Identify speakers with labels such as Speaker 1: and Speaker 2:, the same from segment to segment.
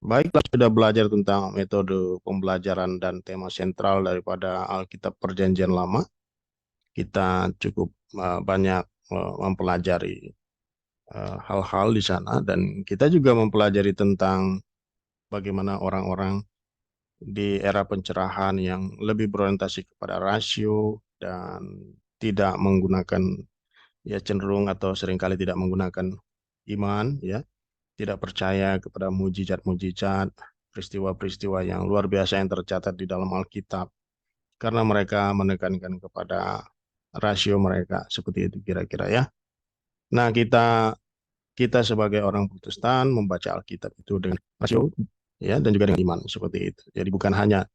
Speaker 1: Baiklah, sudah belajar tentang metode pembelajaran dan tema sentral daripada Alkitab Perjanjian Lama. Kita cukup banyak mempelajari hal-hal di sana, dan kita juga mempelajari tentang bagaimana orang-orang di era pencerahan yang lebih berorientasi kepada rasio dan tidak menggunakan, ya cenderung atau seringkali tidak menggunakan iman, ya tidak percaya kepada mujizat-mujizat, peristiwa-peristiwa yang luar biasa yang tercatat di dalam Alkitab, karena mereka menekankan kepada rasio mereka, seperti itu kira-kira ya. Nah, kita kita sebagai orang Protestan membaca Alkitab itu dengan rasio, ya, dan juga dengan iman, seperti itu. Jadi bukan hanya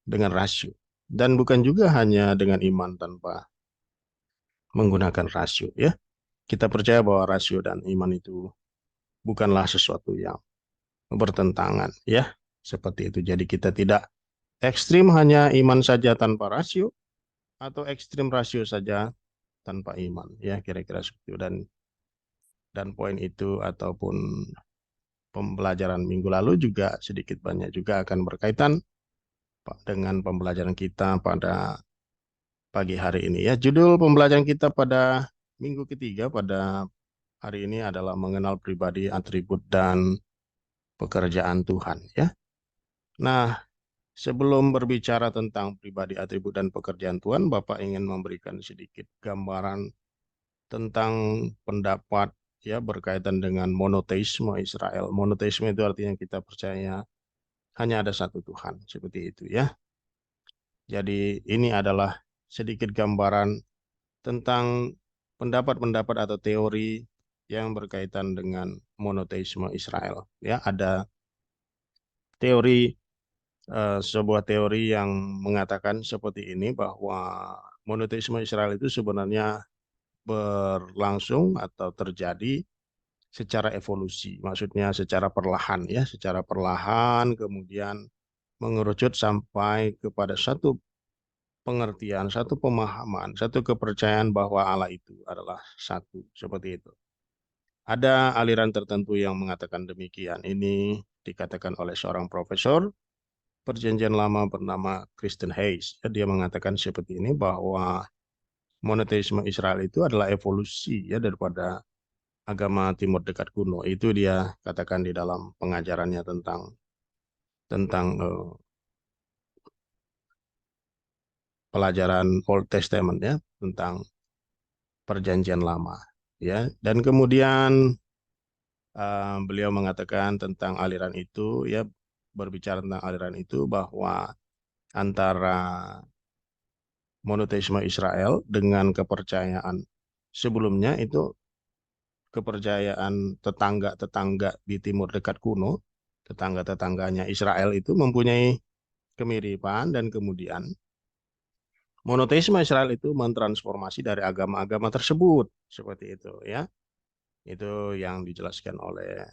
Speaker 1: dengan rasio, dan bukan juga hanya dengan iman tanpa menggunakan rasio, ya. Kita percaya bahwa rasio dan iman itu bukanlah sesuatu yang bertentangan, ya, seperti itu. Jadi kita tidak ekstrim hanya iman saja tanpa rasio, atau ekstrim rasio saja tanpa iman, ya, kira-kira seperti itu. Dan poin itu ataupun pembelajaran minggu lalu juga sedikit banyak juga akan berkaitan dengan pembelajaran kita pada pagi hari ini, ya. Judul pembelajaran kita pada minggu ketiga pada hari ini adalah mengenal pribadi, atribut, dan pekerjaan Tuhan, ya. Nah, sebelum berbicara tentang pribadi, atribut, dan pekerjaan Tuhan, Bapak ingin memberikan sedikit gambaran tentang pendapat, ya, berkaitan dengan monoteisme Israel. Monoteisme itu artinya kita percaya hanya ada satu Tuhan, seperti itu, ya. Jadi ini adalah sedikit gambaran tentang pendapat-pendapat atau teori yang berkaitan dengan monoteisme Israel. Ya, ada teori sebuah teori yang mengatakan seperti ini, bahwa monoteisme Israel itu sebenarnya berlangsung atau terjadi secara evolusi, maksudnya secara perlahan, ya, secara perlahan kemudian mengerucut sampai kepada satu pengertian, satu pemahaman, satu kepercayaan bahwa Allah itu adalah satu, seperti itu. Ada aliran tertentu yang mengatakan demikian. Ini dikatakan oleh seorang profesor Perjanjian Lama bernama Christian Hayes. Dia mengatakan seperti ini, bahwa monoteisme Israel itu adalah evolusi, ya, daripada agama Timur Dekat kuno. Itu dia katakan di dalam pengajarannya tentang pelajaran Old Testament, ya, tentang Perjanjian Lama, ya. Dan kemudian beliau mengatakan tentang aliran itu, ya, berbicara tentang aliran itu, bahwa antara monoteisme Israel dengan kepercayaan sebelumnya itu kepercayaan tetangga-tetangga di Timur Dekat kuno, tetangga-tetangganya Israel itu mempunyai kemiripan, dan kemudian monoteisme Israel itu mentransformasi dari agama-agama tersebut, seperti itu, ya. Itu yang dijelaskan oleh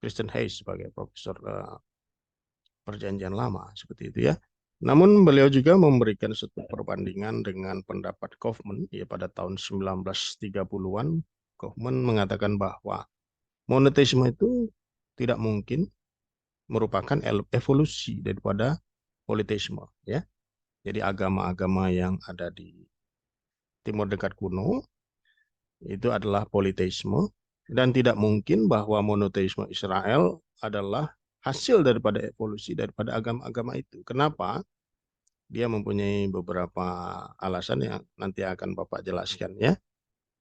Speaker 1: Christian Hayes sebagai profesor Perjanjian Lama, seperti itu, ya. Namun beliau juga memberikan satu perbandingan dengan pendapat Kaufman, ya, pada tahun 1930-an. Kaufman mengatakan bahwa monoteisme itu tidak mungkin merupakan evolusi daripada politeisme, ya. Jadi agama-agama yang ada di Timur Dekat kuno itu adalah politeisme, dan tidak mungkin bahwa monoteisme Israel adalah hasil daripada evolusi daripada agama-agama itu. Kenapa? Dia mempunyai beberapa alasan yang nanti akan Bapak jelaskan, ya.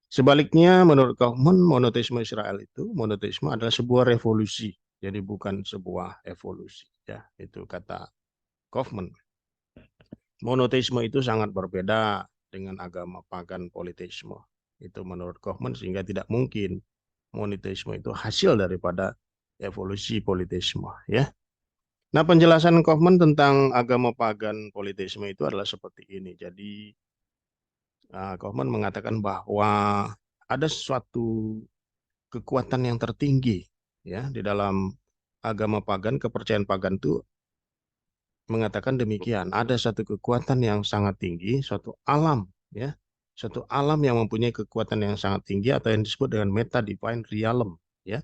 Speaker 1: Sebaliknya, menurut Kaufman, monoteisme adalah sebuah revolusi, jadi bukan sebuah evolusi, ya. Itu kata Kaufman. Monoteisme itu sangat berbeda dengan agama pagan politeisme. Itu menurut Kaufman, sehingga tidak mungkin monoteisme itu hasil daripada evolusi politeisme, ya. Nah, penjelasan Kaufman tentang agama pagan politeisme itu adalah seperti ini. Jadi, Kaufman mengatakan bahwa ada suatu kekuatan yang tertinggi, ya, di dalam agama pagan. Kepercayaan pagan itu mengatakan demikian. Ada satu kekuatan yang sangat tinggi, suatu alam, ya, suatu alam yang mempunyai kekuatan yang sangat tinggi, atau yang disebut dengan meta divine realm, ya.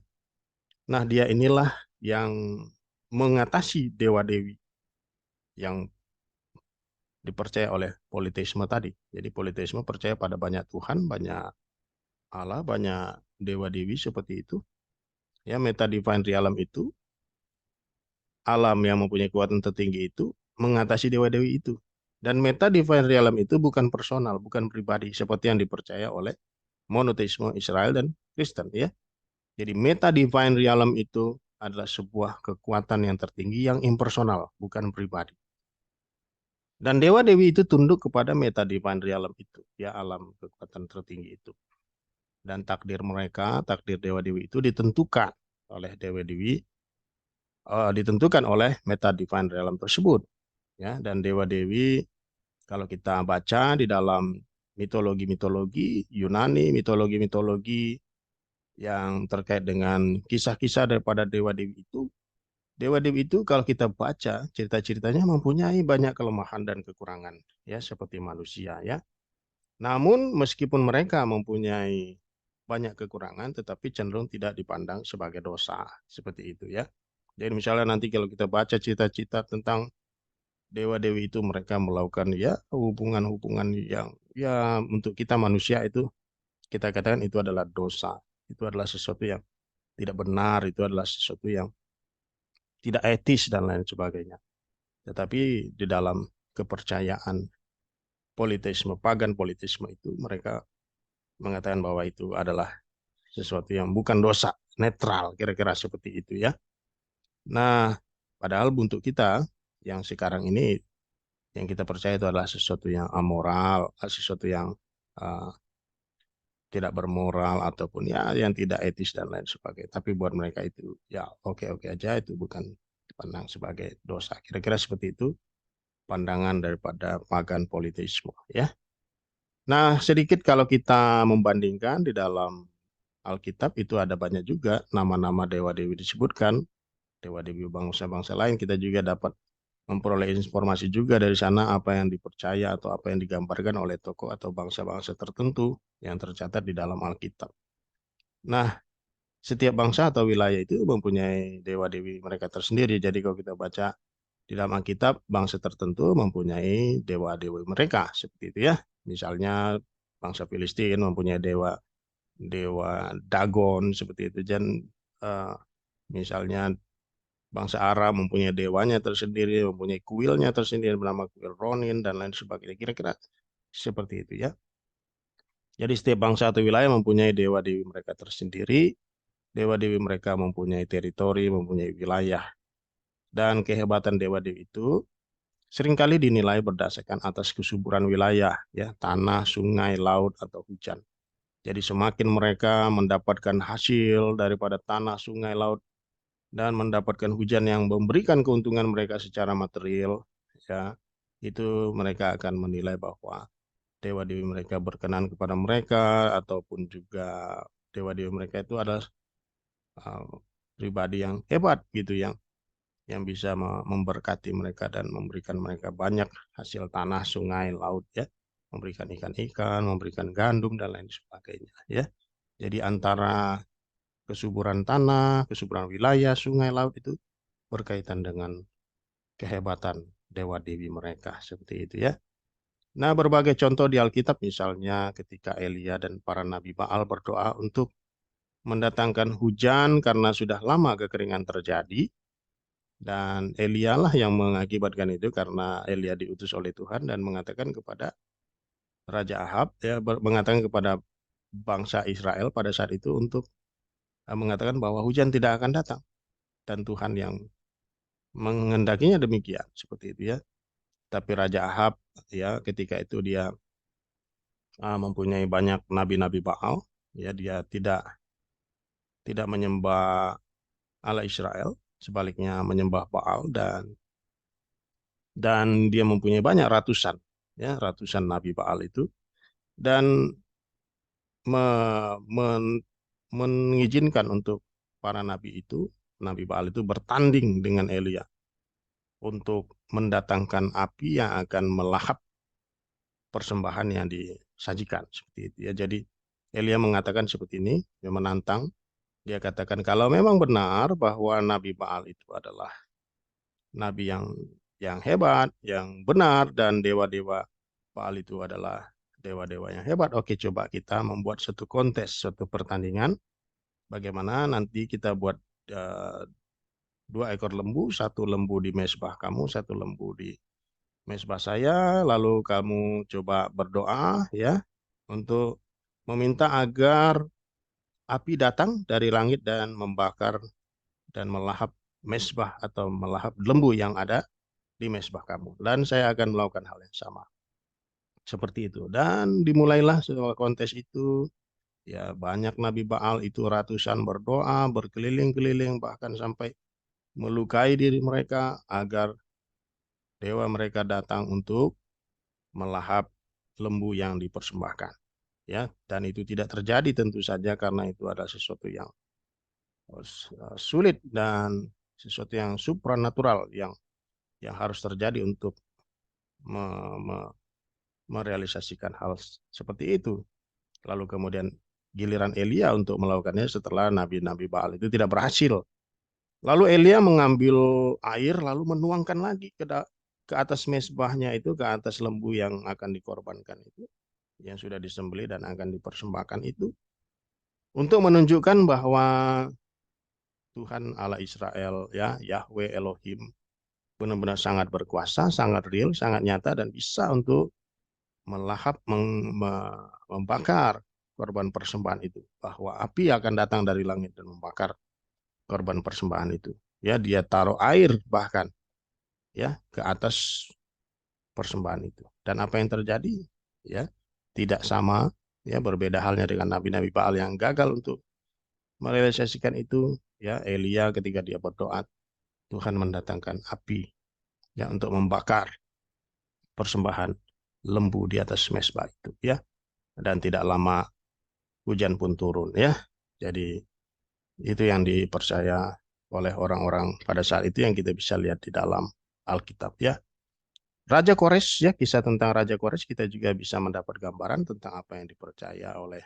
Speaker 1: Nah, dia inilah yang mengatasi dewa-dewi yang dipercaya oleh politeisme tadi. Jadi politeisme percaya pada banyak Tuhan, banyak Allah, banyak dewa-dewi seperti itu. Ya, meta divine realm itu, alam yang mempunyai kekuatan tertinggi itu mengatasi dewa-dewi itu. Dan meta divine realm itu bukan personal, bukan pribadi seperti yang dipercaya oleh monoteisme Israel dan Kristen ya. Jadi meta divine realm itu adalah sebuah kekuatan yang tertinggi yang impersonal, bukan pribadi. Dan dewa-dewi itu tunduk kepada meta divine realm itu, ya alam kekuatan tertinggi itu. Dan takdir mereka, takdir dewa-dewi itu ditentukan oleh dewa-dewi, ditentukan oleh meta divine realm tersebut. Ya, dan dewa-dewi kalau kita baca di dalam mitologi-mitologi Yunani, mitologi-mitologi yang terkait dengan kisah-kisah daripada dewa-dewi itu, dewa-dewi itu kalau kita baca cerita-ceritanya mempunyai banyak kelemahan dan kekurangan, ya seperti manusia ya. Namun meskipun mereka mempunyai banyak kekurangan, tetapi cenderung tidak dipandang sebagai dosa, seperti itu ya. Jadi misalnya nanti kalau kita baca cerita-cerita tentang dewa-dewi itu mereka melakukan ya hubungan-hubungan yang ya untuk kita manusia itu kita katakan itu adalah dosa. Itu adalah sesuatu yang tidak benar, itu adalah sesuatu yang tidak etis dan lain sebagainya. Tetapi di dalam kepercayaan politisme, pagan politisme itu mereka mengatakan bahwa itu adalah sesuatu yang bukan dosa, netral, kira-kira seperti itu ya. Nah, padahal untuk kita yang sekarang ini yang kita percaya itu adalah sesuatu yang amoral, sesuatu yang uh, tidak bermoral ataupun ya yang tidak etis dan lain sebagainya. Tapi buat mereka itu ya oke-oke aja, itu bukan dipandang sebagai dosa. Kira-kira seperti itu pandangan daripada pagan politisme ya. Nah, sedikit kalau kita membandingkan di dalam Alkitab itu ada banyak juga nama-nama dewa-dewi disebutkan, dewa-dewi bangsa-bangsa lain. Kita juga dapat memperoleh informasi juga dari sana apa yang dipercaya atau apa yang digambarkan oleh tokoh atau bangsa-bangsa tertentu yang tercatat di dalam Alkitab. Nah, setiap bangsa atau wilayah itu mempunyai dewa-dewi mereka tersendiri. Jadi kalau kita baca di dalam Alkitab, bangsa tertentu mempunyai dewa-dewi mereka seperti itu ya. Misalnya bangsa Filistin mempunyai dewa dewa Dagon seperti itu. Dan eh, misalnya bangsa Arab mempunyai dewanya tersendiri, mempunyai kuilnya tersendiri bernama kuil Ronin dan lain sebagainya. Kira-kira seperti itu ya. Jadi setiap bangsa atau wilayah mempunyai dewa-dewi mereka tersendiri. Dewa-dewi mereka mempunyai teritori, mempunyai wilayah. Dan kehebatan dewa-dewi itu seringkali dinilai berdasarkan atas kesuburan wilayah, ya, tanah, sungai, laut, atau hujan. Jadi semakin mereka mendapatkan hasil daripada tanah, sungai, laut, dan mendapatkan hujan yang memberikan keuntungan mereka secara material, ya, itu mereka akan menilai bahwa dewa-dewi mereka berkenan kepada mereka, ataupun juga dewa-dewi mereka itu adalah uh, pribadi yang hebat gitu, yang bisa memberkati mereka dan memberikan mereka banyak hasil tanah, sungai, laut ya, memberikan ikan-ikan, memberikan gandum dan lain sebagainya ya. Jadi antara kesuburan tanah, kesuburan wilayah, sungai, laut itu berkaitan dengan kehebatan dewa-dewi mereka seperti itu ya. Nah, berbagai contoh di Alkitab misalnya ketika Elia dan para nabi Baal berdoa untuk mendatangkan hujan karena sudah lama kekeringan terjadi. Dan Elia lah yang mengakibatkan itu karena Elia diutus oleh Tuhan dan mengatakan kepada Raja Ahab, ya, mengatakan kepada bangsa Israel pada saat itu untuk mengatakan bahwa hujan tidak akan datang. Dan Tuhan yang mengendakinya demikian, seperti itu ya. Tapi Raja Ahab, ya, ketika itu dia mempunyai banyak nabi-nabi Baal, ya, dia tidak tidak menyembah Allah Israel, sebaliknya menyembah Baal, dan dia mempunyai banyak ratusan, ya, ratusan nabi Baal itu, dan me- men- mengizinkan untuk para nabi itu, nabi Baal itu bertanding dengan Elia untuk mendatangkan api yang akan melahap persembahan yang disajikan seperti itu ya. Jadi Elia mengatakan seperti ini, dia menantang Dia katakan kalau memang benar bahwa Nabi Baal itu adalah nabi yang hebat, yang benar, dan dewa-dewa Baal itu adalah dewa-dewa yang hebat. Oke, coba kita membuat satu kontes, suatu pertandingan. Bagaimana nanti kita buat eh, 2 ekor lembu, satu lembu di mezbah kamu, satu lembu di mezbah saya. Lalu kamu coba berdoa ya untuk meminta agar api datang dari langit dan membakar dan melahap mezbah atau melahap lembu yang ada di mezbah kamu. Dan saya akan melakukan hal yang sama. Seperti itu. Dan dimulailah sebuah kontes itu. Ya, banyak Nabi Baal itu ratusan berdoa, berkeliling-keliling, bahkan sampai melukai diri mereka agar dewa mereka datang untuk melahap lembu yang dipersembahkan. Ya, dan itu tidak terjadi tentu saja karena itu adalah sesuatu yang sulit dan sesuatu yang supranatural yang harus terjadi untuk me, me, merealisasikan hal seperti itu. Lalu kemudian giliran Elia untuk melakukannya setelah nabi-nabi Baal itu tidak berhasil. Lalu Elia mengambil air lalu menuangkan lagi ke atas mezbahnya itu, ke atas lembu yang akan dikorbankan itu, yang sudah disembelih dan akan dipersembahkan itu, untuk menunjukkan bahwa Tuhan Allah Israel, ya Yahweh Elohim, benar-benar sangat berkuasa, sangat real, sangat nyata, dan bisa untuk melahap, membakar korban persembahan itu. Bahwa api akan datang dari langit dan membakar korban persembahan itu. Ya, dia taruh air bahkan ya ke atas persembahan itu. Dan apa yang terjadi? Ya, tidak sama, ya berbeda halnya dengan nabi-nabi Baal yang gagal untuk merealisasikan itu. Ya, Elia ketika dia berdoa, Tuhan mendatangkan api ya untuk membakar persembahan lembu di atas mezbah itu ya. Dan tidak lama hujan pun turun ya. Jadi itu yang dipercaya oleh orang-orang pada saat itu yang kita bisa lihat di dalam Alkitab ya. Raja Kores ya, kisah tentang Raja Kores kita juga bisa mendapat gambaran tentang apa yang dipercaya oleh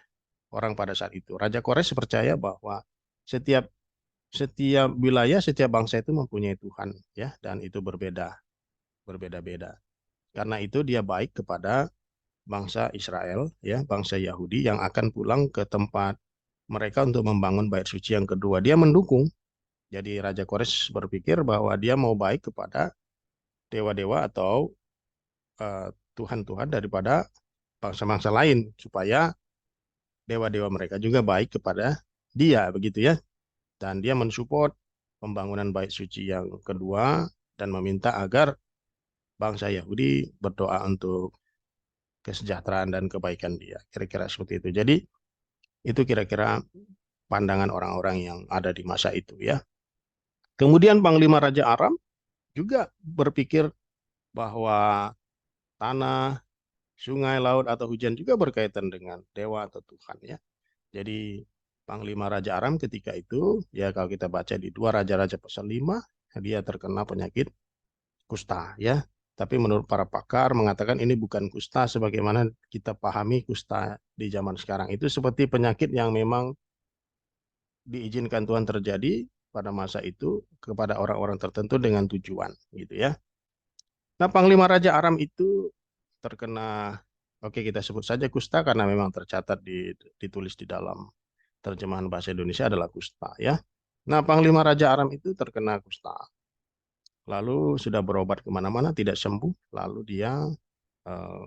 Speaker 1: orang pada saat itu. Raja Kores percaya bahwa setiap setiap wilayah, setiap bangsa itu mempunyai Tuhan ya, dan itu berbeda-beda. Karena itu dia baik kepada bangsa Israel ya, bangsa Yahudi yang akan pulang ke tempat mereka untuk membangun bait suci yang kedua. Dia mendukung. Jadi Raja Kores berpikir bahwa dia mau baik kepada dewa-dewa atau eh, Tuhan-Tuhan daripada bangsa-bangsa lain supaya dewa-dewa mereka juga baik kepada dia begitu ya. Dan dia mensupport pembangunan bait suci yang kedua dan meminta agar bangsa Yahudi berdoa untuk kesejahteraan dan kebaikan dia. Kira-kira seperti itu. Jadi itu kira-kira pandangan orang-orang yang ada di masa itu ya. Kemudian Panglima Raja Aram juga berpikir bahwa tanah, sungai, laut, atau hujan juga berkaitan dengan dewa atau Tuhan ya. Jadi Panglima Raja Aram ketika itu, ya kalau kita baca di 2 Raja-Raja pasal 5, dia terkena penyakit kusta ya. Tapi menurut para pakar mengatakan ini bukan kusta sebagaimana kita pahami kusta di zaman sekarang. Itu seperti penyakit yang memang diizinkan Tuhan terjadi pada masa itu kepada orang-orang tertentu dengan tujuan gitu ya. Nah, Panglima Raja Aram itu terkena, oke kita sebut saja kusta karena memang tercatat ditulis di dalam terjemahan bahasa Indonesia adalah kusta ya. Nah, Panglima Raja Aram itu terkena kusta. Lalu sudah berobat kemana-mana tidak sembuh. Lalu dia eh,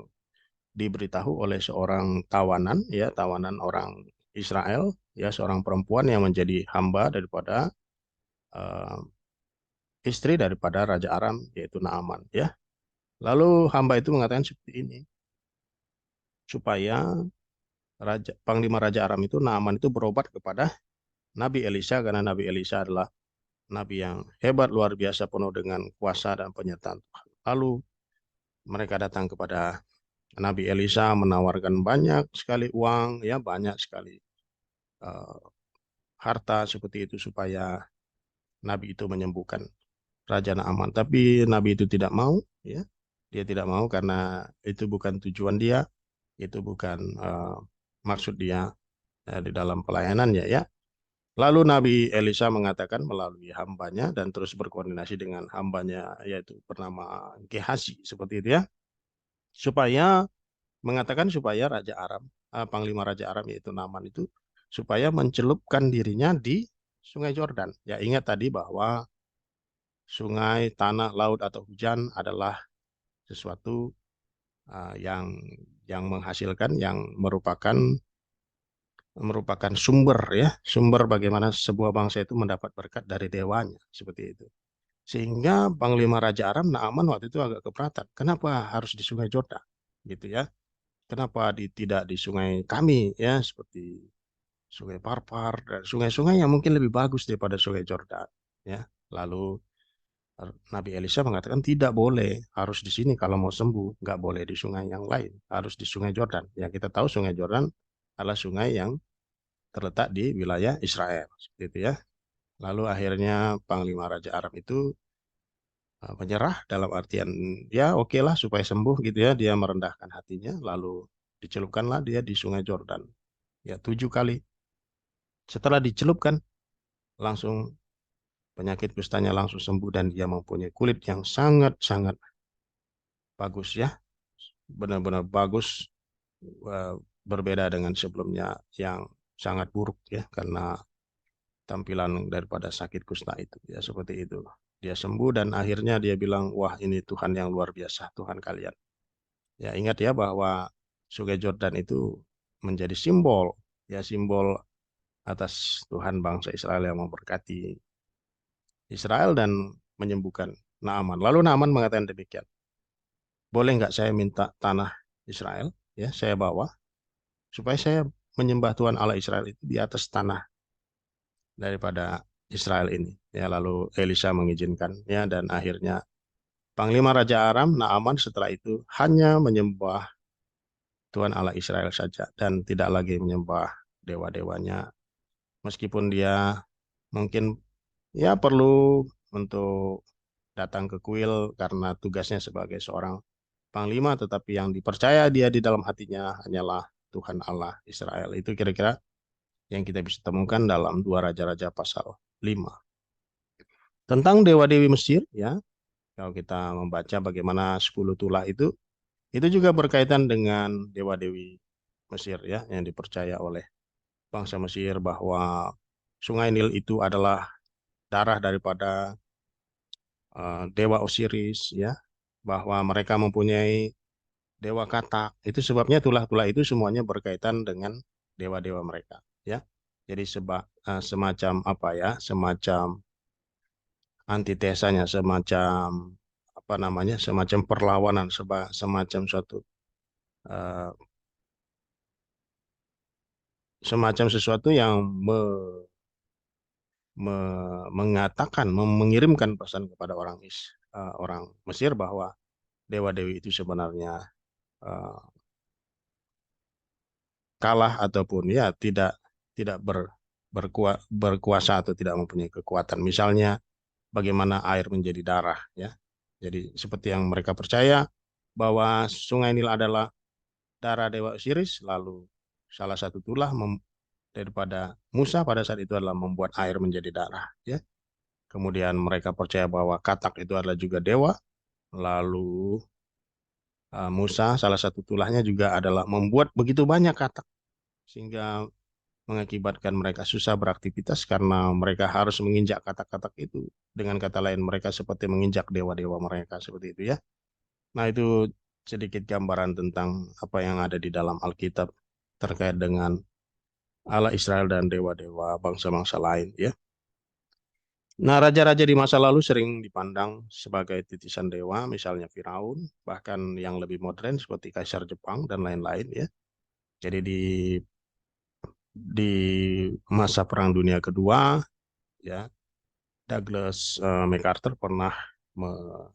Speaker 1: diberitahu oleh seorang tawanan ya, tawanan orang Israel ya, seorang perempuan yang menjadi hamba daripada eh, istri daripada Raja Aram yaitu Naaman ya. Lalu hamba itu mengatakan seperti ini supaya Panglima Raja Aram itu Naaman itu berobat kepada Nabi Elisa karena Nabi Elisa adalah nabi yang hebat luar biasa penuh dengan kuasa dan penyertaan Tuhan. Lalu mereka datang kepada Nabi Elisa menawarkan banyak sekali uang ya, banyak sekali uh, harta seperti itu supaya nabi itu menyembuhkan Raja Naaman. Tapi nabi itu tidak mau ya. Dia tidak mau karena itu bukan tujuan dia, itu bukan maksud dia di dalam pelayanannya ya. Lalu Nabi Elisa mengatakan melalui hambanya dan terus berkoordinasi dengan hambanya yaitu bernama Gehazi seperti itu ya, supaya mengatakan supaya Raja Aram, Panglima Raja Aram yaitu Naaman itu supaya mencelupkan dirinya di Sungai Yordan. Ya ingat tadi bahwa sungai, tanah, laut atau hujan adalah sesuatu yang menghasilkan, yang merupakan sumber ya, sumber bagaimana sebuah bangsa itu mendapat berkat dari dewanya seperti itu. Sehingga Panglima Raja Aram Naaman waktu itu agak keberatan. Kenapa harus di Sungai Yordan? Gitu ya. Kenapa tidak di sungai kami ya seperti Sungai Parpar dan sungai-sungai yang mungkin lebih bagus daripada Sungai Yordan ya. Lalu Nabi Elisa mengatakan tidak boleh, harus di sini kalau mau sembuh, nggak boleh di sungai yang lain, harus di Sungai Yordan. Ya kita tahu Sungai Yordan adalah sungai yang terletak di wilayah Israel, seperti itu ya. Lalu akhirnya Panglima Raja Arab itu menyerah dalam artian ya oke lah supaya sembuh gitu ya, dia merendahkan hatinya, lalu dicelupkanlah dia di Sungai Yordan. Ya 7 kali. Setelah dicelupkan, langsung penyakit kustanya langsung sembuh dan dia mempunyai kulit yang sangat-sangat bagus ya, benar-benar bagus, eh, berbeda dengan sebelumnya yang sangat buruk ya karena tampilan daripada sakit kusta itu ya seperti itu. Dia sembuh dan akhirnya dia bilang, wah ini Tuhan yang luar biasa, Tuhan kalian. Ya ingat ya bahwa Sungai Jordan itu menjadi simbol ya, simbol atas Tuhan bangsa Israel yang memberkati Israel dan menyembuhkan Naaman. Lalu Naaman mengatakan demikian, boleh nggak saya minta tanah Israel ya saya bawa supaya saya menyembah Tuhan Allah Israel itu di atas tanah daripada Israel ini. Ya, lalu Elisa mengizinkan ya dan akhirnya Panglima Raja Aram Naaman setelah itu hanya menyembah Tuhan Allah Israel saja dan tidak lagi menyembah dewa-dewanya meskipun dia mungkin ya perlu untuk datang ke kuil karena tugasnya sebagai seorang panglima tetapi yang dipercaya dia di dalam hatinya hanyalah Tuhan Allah Israel. Itu kira-kira yang kita bisa temukan dalam dua Raja-Raja pasal 5. Tentang dewa-dewi Mesir ya, kalau kita membaca bagaimana 10 tulah itu juga berkaitan dengan dewa-dewi Mesir ya, yang dipercaya oleh bangsa Mesir bahwa Sungai Nil itu adalah darah daripada dewa Osiris ya, bahwa mereka mempunyai dewa Katak. Itu sebabnya tulah-tulah itu semuanya berkaitan dengan dewa-dewa mereka ya. Jadi semacam apa ya, semacam antitesanya, semacam apa namanya, semacam perlawanan, semacam suatu eh, semacam sesuatu yang mengatakan, mengirimkan pesan kepada orang Mesir bahwa dewa-dewi itu sebenarnya eh, kalah ataupun ya tidak berkuasa atau tidak mempunyai kekuatan. Misalnya bagaimana air menjadi darah ya. Jadi seperti yang mereka percaya bahwa Sungai Nil adalah darah dewa Osiris, lalu salah satu tulah daripada Musa pada saat itu adalah membuat air menjadi darah ya. Kemudian mereka percaya bahwa Katak itu adalah juga dewa. Lalu Musa, salah satu tulahnya juga adalah membuat begitu banyak katak sehingga mengakibatkan mereka susah beraktivitas karena mereka harus menginjak katak-katak itu. Dengan kata lain, mereka seperti menginjak dewa-dewa mereka seperti itu ya. Nah, itu sedikit gambaran tentang apa yang ada di dalam Alkitab terkait dengan Allah Israel dan dewa-dewa bangsa-bangsa lain ya. Nah, raja-raja di masa lalu sering dipandang sebagai titisan dewa, misalnya Firaun, bahkan yang lebih modern seperti Kaisar Jepang dan lain-lain ya. Jadi di masa Perang Dunia Kedua, ya Douglas MacArthur pernah me-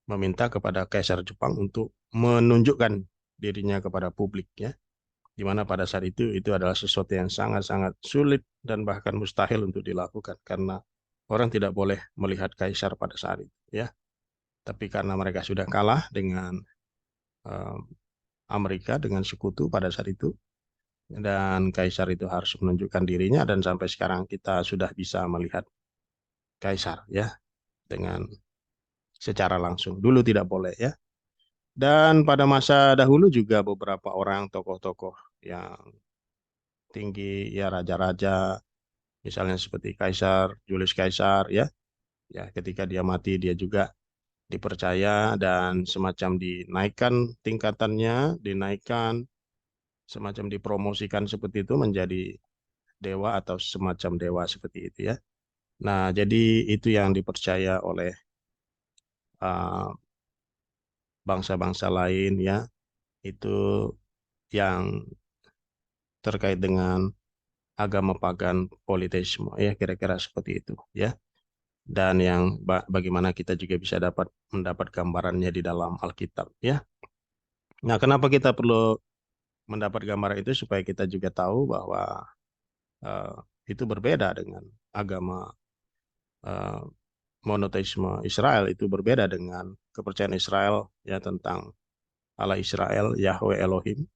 Speaker 1: meminta kepada Kaisar Jepang untuk menunjukkan dirinya kepada publik ya, di mana pada saat itu adalah sesuatu yang sangat-sangat sulit dan bahkan mustahil untuk dilakukan karena orang tidak boleh melihat Kaisar pada saat itu ya. Tapi karena mereka sudah kalah dengan eh, Amerika dengan sekutu pada saat itu, dan kaisar itu harus menunjukkan dirinya, dan sampai sekarang kita sudah bisa melihat kaisar ya dengan secara langsung. Dulu tidak boleh ya. Dan pada masa dahulu juga beberapa orang tokoh-tokoh yang tinggi ya, raja-raja misalnya seperti Kaisar Julius Kaisar ya. Ya, ketika dia mati dia juga dipercaya dan semacam dinaikkan tingkatannya, dinaikkan, semacam dipromosikan seperti itu menjadi dewa atau semacam dewa seperti itu ya. Nah, jadi itu yang dipercaya oleh uh, bangsa-bangsa lain ya. Itu yang terkait dengan agama pagan politeisme ya, kira-kira seperti itu ya. Dan yang bagaimana kita juga bisa mendapat gambarannya di dalam Alkitab ya. Nah, kenapa kita perlu mendapat gambaran itu supaya kita juga tahu bahwa eh, itu berbeda dengan agama eh, monoteisme Israel, itu berbeda dengan kepercayaan Israel ya tentang Allah Israel, Yahweh Elohim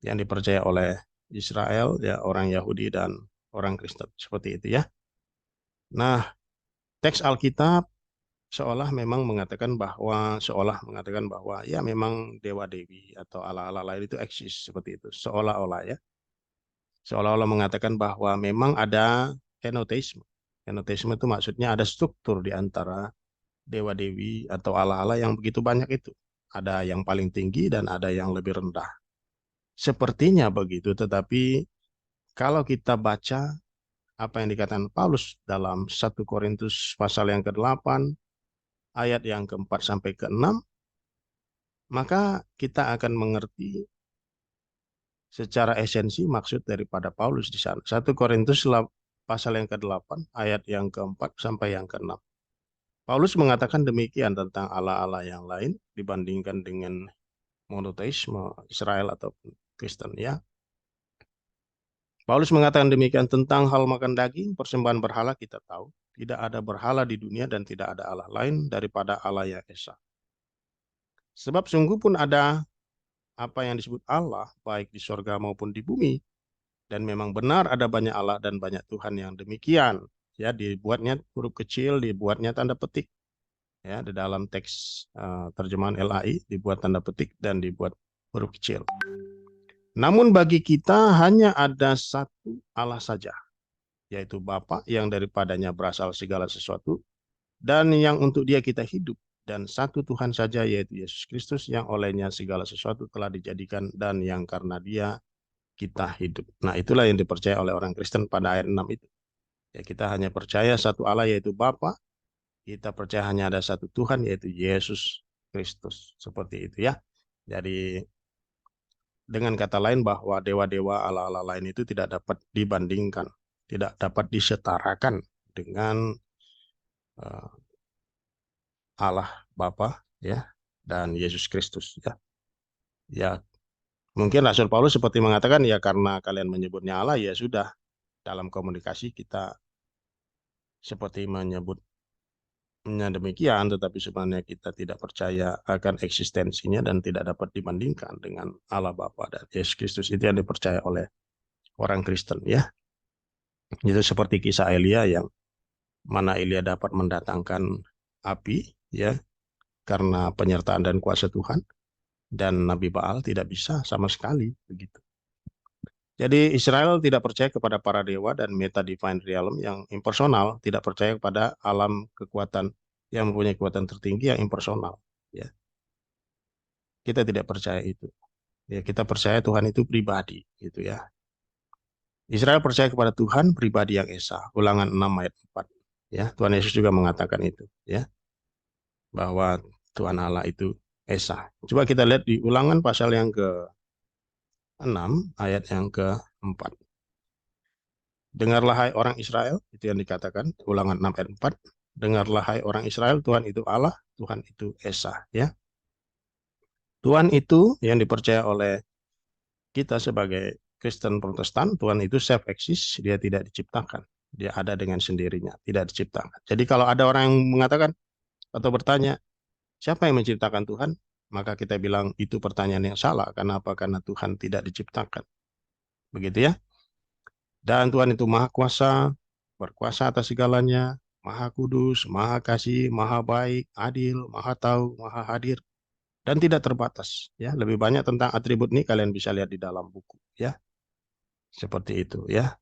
Speaker 1: yang dipercaya oleh Israel ya, orang Yahudi dan orang Kristen seperti itu ya. Nah, teks Alkitab seolah mengatakan bahwa ya memang dewa dewi atau ala-ala lain itu eksis seperti itu, seolah-olah ya, seolah-olah mengatakan bahwa memang ada henoteisme. Henoteisme itu maksudnya ada struktur di antara dewa dewi atau ala-ala yang begitu banyak itu, ada yang paling tinggi dan ada yang lebih rendah, sepertinya begitu. Tetapi kalau kita baca apa yang dikatakan Paulus dalam 1 Korintus pasal yang ke-8 ayat yang ke-4 sampai ke-6, maka kita akan mengerti secara esensi maksud daripada Paulus di sana. 1 Korintus pasal yang ke-8 ayat yang ke-4 sampai yang ke-6. Paulus mengatakan demikian tentang Allah-Allah yang lain dibandingkan dengan monoteisme Israel atau Kristen ya. Paulus mengatakan demikian tentang hal makan daging, persembahan berhala kita tahu. Tidak ada berhala di dunia dan tidak ada Allah lain daripada Allah yang Esa. Sebab sungguh pun ada apa yang disebut Allah, baik di sorga maupun di bumi. Dan memang benar ada banyak Allah dan banyak Tuhan yang demikian. Ya, dibuatnya huruf kecil, dibuatnya tanda petik. Ya, di dalam teks terjemahan LAI dibuat tanda petik dan dibuat huruf kecil. Namun bagi kita hanya ada satu Allah saja, yaitu Bapa yang daripadanya berasal segala sesuatu dan yang untuk Dia kita hidup, dan satu Tuhan saja yaitu Yesus Kristus yang olehnya segala sesuatu telah dijadikan dan yang karena Dia kita hidup. Nah, itulah yang dipercaya oleh orang Kristen pada ayat 6 itu. Ya, kita hanya percaya satu Allah yaitu Bapa, kita percaya hanya ada satu Tuhan yaitu Yesus Kristus. Seperti itu ya. Jadi dengan kata lain bahwa dewa-dewa Allah-Allah lain itu tidak dapat dibandingkan, tidak dapat disetarakan dengan uh, Allah Bapa ya dan Yesus Kristus ya. Ya, mungkin Rasul Paulus seperti mengatakan ya karena kalian menyebutnya Allah ya sudah, dalam komunikasi kita seperti menyebutnya demikian, tetapi sebenarnya kita tidak percaya akan eksistensinya dan tidak dapat dibandingkan dengan Allah Bapa dan Yesus Kristus. Itu yang dipercaya oleh orang Kristen ya. Itu seperti kisah Elia yang mana Elia dapat mendatangkan api ya karena penyertaan dan kuasa Tuhan, dan Nabi Baal tidak bisa sama sekali begitu. Jadi Israel tidak percaya kepada para dewa dan meta divine realm yang impersonal, tidak percaya kepada alam kekuatan yang mempunyai kekuatan tertinggi yang impersonal. Ya, kita tidak percaya itu. Ya, kita percaya Tuhan itu pribadi, gitu ya. Israel percaya kepada Tuhan pribadi yang esa. Ulangan 6 ayat 4. Ya, Tuhan Yesus juga mengatakan itu, ya, bahwa Tuhan Allah itu esa. Coba kita lihat di Ulangan pasal yang ke-6 ayat yang ke-4. Dengarlah hai orang Israel, itu yang dikatakan Ulangan 6 ayat 4. Dengarlah hai orang Israel, Tuhan itu Allah, Tuhan itu Esa, ya. Tuhan itu yang dipercaya oleh kita sebagai Kristen Protestan, Tuhan itu self eksis, dia tidak diciptakan. Dia ada dengan sendirinya, tidak diciptakan. Jadi kalau ada orang yang mengatakan atau bertanya, siapa yang menciptakan Tuhan? Maka kita bilang itu pertanyaan yang salah. Kenapa? Karena Tuhan tidak diciptakan. Begitu ya. Dan Tuhan itu maha kuasa, berkuasa atas segalanya, maha kudus, maha kasih, maha baik, adil, maha tahu, maha hadir, dan tidak terbatas. Ya, lebih banyak tentang atribut ini kalian bisa lihat di dalam buku. Ya, seperti itu ya.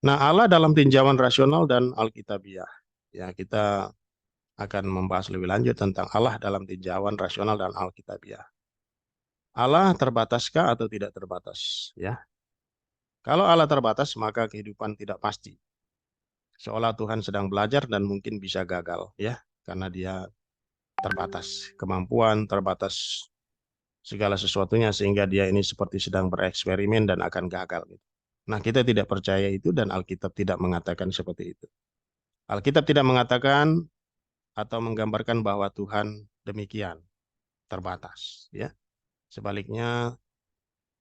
Speaker 1: Nah, Allah dalam tinjauan rasional dan alkitabiah. Ya, kita akan membahas lebih lanjut tentang Allah dalam tinjauan rasional dan alkitabiah. Allah terbataskah atau tidak terbatas? Ya, kalau Allah terbatas, maka kehidupan tidak pasti. Seolah Tuhan sedang belajar dan mungkin bisa gagal, ya, karena dia terbatas kemampuan, terbatas segala sesuatunya, sehingga dia ini seperti sedang bereksperimen dan akan gagal. Nah, kita tidak percaya itu dan Alkitab tidak mengatakan seperti itu. Alkitab tidak mengatakan atau menggambarkan bahwa Tuhan demikian terbatas, ya. Sebaliknya,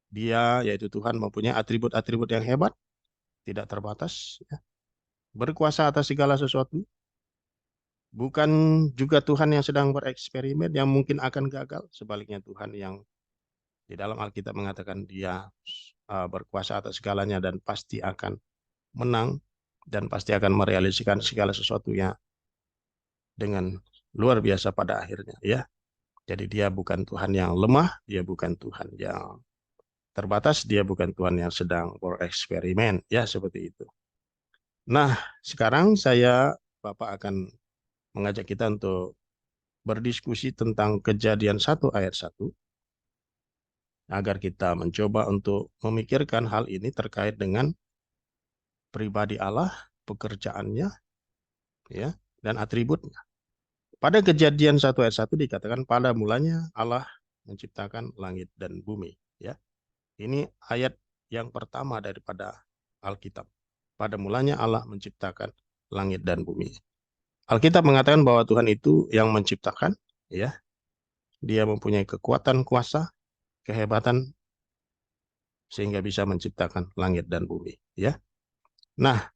Speaker 1: dia yaitu Tuhan mempunyai atribut-atribut yang hebat, tidak terbatas, ya. Berkuasa atas segala sesuatu, bukan juga Tuhan yang sedang bereksperimen yang mungkin akan gagal. Sebaliknya Tuhan yang di dalam Alkitab mengatakan dia berkuasa atas segalanya dan pasti akan menang dan pasti akan merealisasikan segala sesuatunya dengan luar biasa pada akhirnya, ya. Jadi dia bukan Tuhan yang lemah, dia bukan Tuhan yang terbatas, dia bukan Tuhan yang sedang bereksperimen, ya seperti itu. Nah, sekarang Bapak akan mengajak kita untuk berdiskusi tentang Kejadian 1 ayat 1 agar kita mencoba untuk memikirkan hal ini terkait dengan pribadi Allah, pekerjaannya, ya, dan atributnya. Pada Kejadian 1 ayat 1 dikatakan pada mulanya Allah menciptakan langit dan bumi, ya. Ini ayat yang pertama daripada Alkitab. Pada mulanya Allah menciptakan langit dan bumi. Alkitab mengatakan bahwa Tuhan itu yang menciptakan, ya. Dia mempunyai kekuatan, kuasa, kehebatan sehingga bisa menciptakan langit dan bumi, ya. Nah,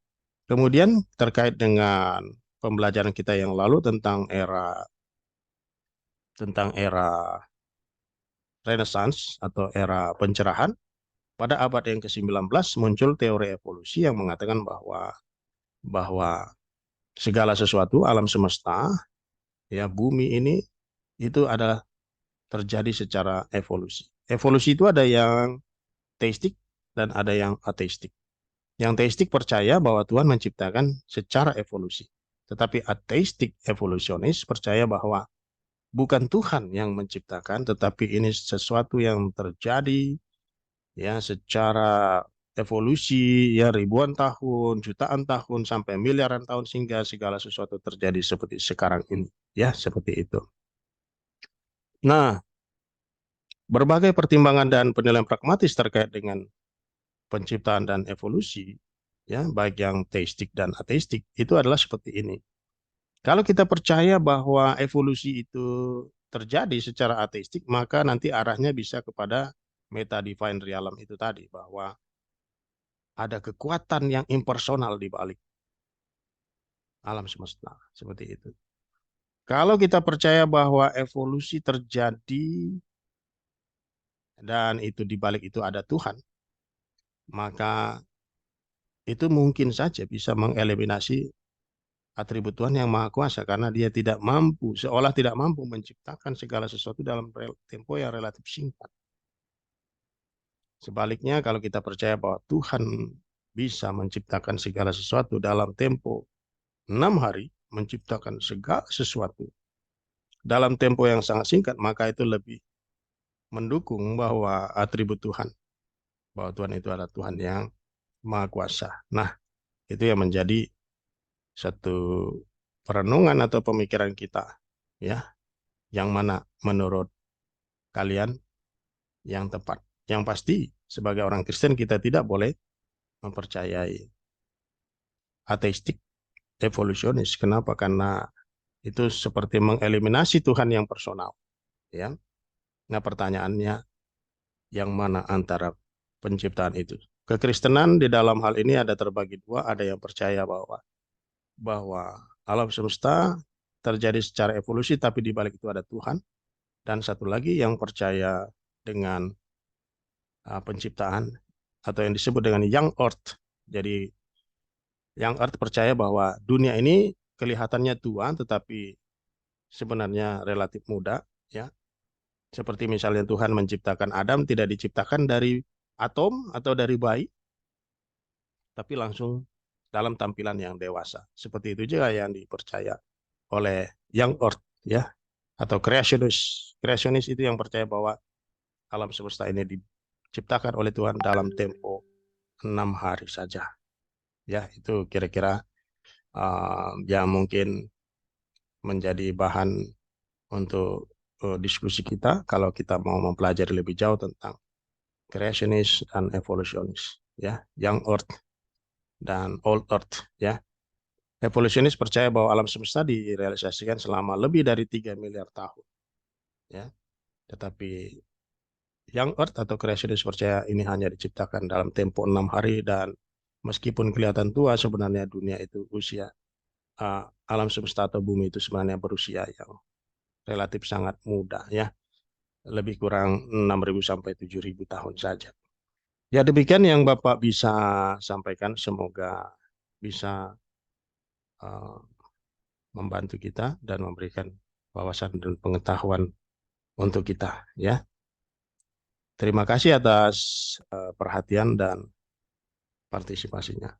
Speaker 1: kemudian terkait dengan pembelajaran kita yang lalu tentang era Renaissance atau era pencerahan, pada abad yang ke-19 muncul teori evolusi yang mengatakan bahwa segala sesuatu alam semesta, ya, bumi ini itu adalah terjadi secara evolusi. Evolusi itu ada yang teistik dan ada yang ateistik. Yang teistik percaya bahwa Tuhan menciptakan secara evolusi. Tetapi ateistik evolusionis percaya bahwa bukan Tuhan yang menciptakan, tetapi ini sesuatu yang terjadi, ya, secara evolusi, ya, ribuan tahun, jutaan tahun sampai miliaran tahun sehingga segala sesuatu terjadi seperti sekarang ini, ya, seperti itu. Nah, berbagai pertimbangan dan penilaian pragmatis terkait dengan penciptaan dan evolusi, ya, baik yang teistik dan ateistik, itu adalah seperti ini. Kalau kita percaya bahwa evolusi itu terjadi secara ateistik, maka nanti arahnya bisa kepada meta divine realm itu tadi, bahwa ada kekuatan yang impersonal di balik alam semesta, seperti itu. Kalau kita percaya bahwa evolusi terjadi dan itu di balik itu ada Tuhan, maka itu mungkin saja bisa mengeliminasi atribut Tuhan yang maha kuasa karena dia tidak mampu, seolah tidak mampu menciptakan segala sesuatu dalam tempo yang relatif singkat. Sebaliknya, kalau kita percaya bahwa Tuhan bisa menciptakan segala sesuatu dalam tempo 6 hari, menciptakan segala sesuatu dalam tempo yang sangat singkat, maka itu lebih mendukung bahwa atribut Tuhan, bahwa Tuhan itu adalah Tuhan yang maha kuasa. Nah, itu yang menjadi satu perenungan atau pemikiran kita, ya, yang mana menurut kalian yang tepat. Yang pasti, sebagai orang Kristen kita tidak boleh mempercayai ateistik evolusionis. Kenapa? Karena itu seperti mengeliminasi Tuhan yang personal, ya. Nah, pertanyaannya yang mana antara penciptaan itu? Kekristenan di dalam hal ini ada terbagi dua, ada yang percaya bahwa alam semesta terjadi secara evolusi tapi di balik itu ada Tuhan, dan satu lagi yang percaya dengan penciptaan atau yang disebut dengan young earth. Jadi young earth percaya bahwa dunia ini kelihatannya tua tetapi sebenarnya relatif muda, ya. Seperti misalnya Tuhan menciptakan Adam tidak diciptakan dari atom atau dari bayi, tapi langsung dalam tampilan yang dewasa. Seperti itu juga yang dipercaya oleh young earth, ya, atau kreasionis. Kreasionis itu yang percaya bahwa alam semesta ini diciptakan oleh Tuhan dalam tempo 6 hari saja. Ya, itu kira-kira yang mungkin menjadi bahan untuk diskusi kita kalau kita mau mempelajari lebih jauh tentang creationist dan evolutionist, ya, young earth dan old earth, ya. Evolutionist percaya bahwa alam semesta direalisasikan selama lebih dari 3 miliar tahun, ya. Tetapi young earth atau creationist percaya ini hanya diciptakan dalam tempo 6 hari, dan meskipun kelihatan tua, sebenarnya dunia itu usia alam semesta atau bumi itu sebenarnya berusia yang relatif sangat muda, ya, lebih kurang 6.000 sampai 7.000 tahun saja. Ya, demikian yang Bapak bisa sampaikan. Semoga bisa uh, membantu kita dan memberikan wawasan dan pengetahuan untuk kita, ya. Terima kasih atas perhatian dan partisipasinya.